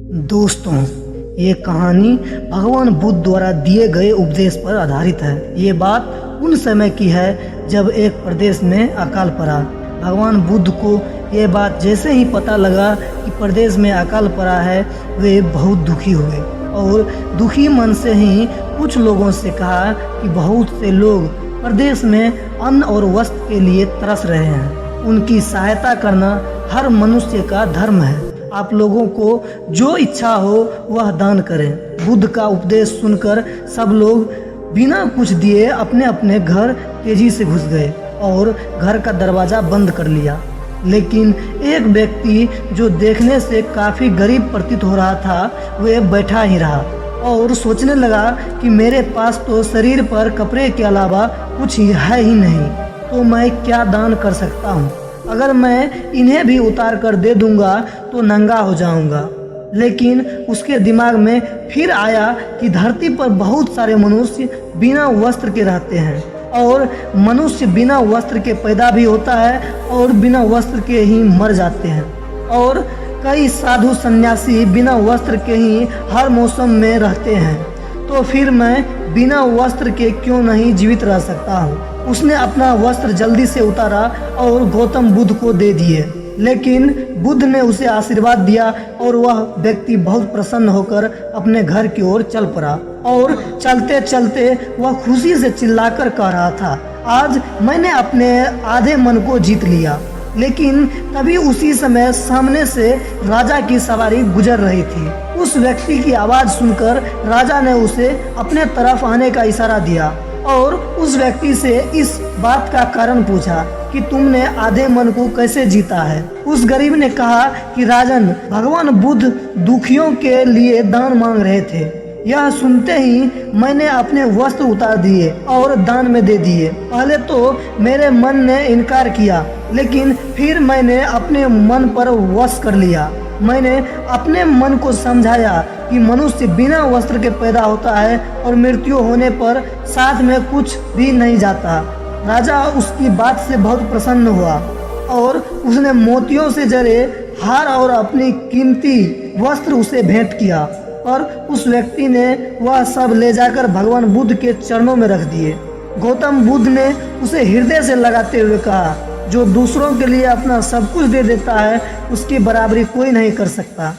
दोस्तों, ये कहानी भगवान बुद्ध द्वारा दिए गए उपदेश पर आधारित है। ये बात उन समय की है जब एक प्रदेश में अकाल पड़ा। भगवान बुद्ध को ये बात जैसे ही पता लगा कि प्रदेश में अकाल पड़ा है, वे बहुत दुखी हुए और दुखी मन से ही कुछ लोगों से कहा कि बहुत से लोग प्रदेश में अन्न और वस्त्र के लिए तरस रहे हैं। उनकी सहायता करना हर मनुष्य का धर्म है। आप लोगों को जो इच्छा हो वह दान करें। बुद्ध का उपदेश सुनकर सब लोग बिना कुछ दिए अपने अपने घर तेजी से घुस गए और घर का दरवाजा बंद कर लिया। लेकिन एक व्यक्ति जो देखने से काफी गरीब प्रतीत हो रहा था, वह बैठा ही रहा और सोचने लगा कि मेरे पास तो शरीर पर कपड़े के अलावा कुछ है ही नहीं, तो मैं क्या दान कर सकता हूँ। अगर मैं इन्हें भी उतार कर दे दूंगा तो नंगा हो जाऊंगा। लेकिन उसके दिमाग में फिर आया कि धरती पर बहुत सारे मनुष्य बिना वस्त्र के रहते हैं और मनुष्य बिना वस्त्र के पैदा भी होता है और बिना वस्त्र के ही मर जाते हैं, और कई साधु सन्यासी बिना वस्त्र के ही हर मौसम में रहते हैं। तो फिर मैं बिना वस्त्र के क्यों नहीं जीवित रह सकता हूँ। उसने अपना वस्त्र जल्दी से उतारा और गौतम बुद्ध को दे दिए। लेकिन बुद्ध ने उसे आशीर्वाद दिया और वह व्यक्ति बहुत प्रसन्न होकर अपने घर की ओर चल पड़ा और चलते चलते वह खुशी से चिल्लाकर कह रहा था, आज मैंने अपने आधे मन को जीत लिया। लेकिन तभी उसी समय सामने से राजा की सवारी गुजर रही थी। उस व्यक्ति की आवाज सुनकर राजा ने उसे अपने तरफ आने का इशारा दिया और उस व्यक्ति से इस बात का कारण पूछा कि तुमने आधे मन को कैसे जीता है। उस गरीब ने कहा कि राजन, भगवान बुद्ध दुखियों के लिए दान मांग रहे थे। यह सुनते ही मैंने अपने वस्त्र उतार दिए और दान में दे दिए। पहले तो मेरे मन ने इनकार किया, लेकिन फिर मैंने अपने मन पर वश कर लिया। मैंने अपने मन को समझाया कि मनुष्य बिना वस्त्र के पैदा होता है और मृत्यु होने पर साथ में कुछ भी नहीं जाता। राजा उसकी बात से बहुत प्रसन्न हुआ और उसने मोतियों से जड़े हार और अपनी कीमती वस्त्र उसे भेंट किया। पर उस व्यक्ति ने वह सब ले जाकर भगवान बुद्ध के चरणों में रख दिए। गौतम बुद्ध ने उसे हृदय से लगाते हुए कहा, जो दूसरों के लिए अपना सब कुछ दे देता है, उसकी बराबरी कोई नहीं कर सकता।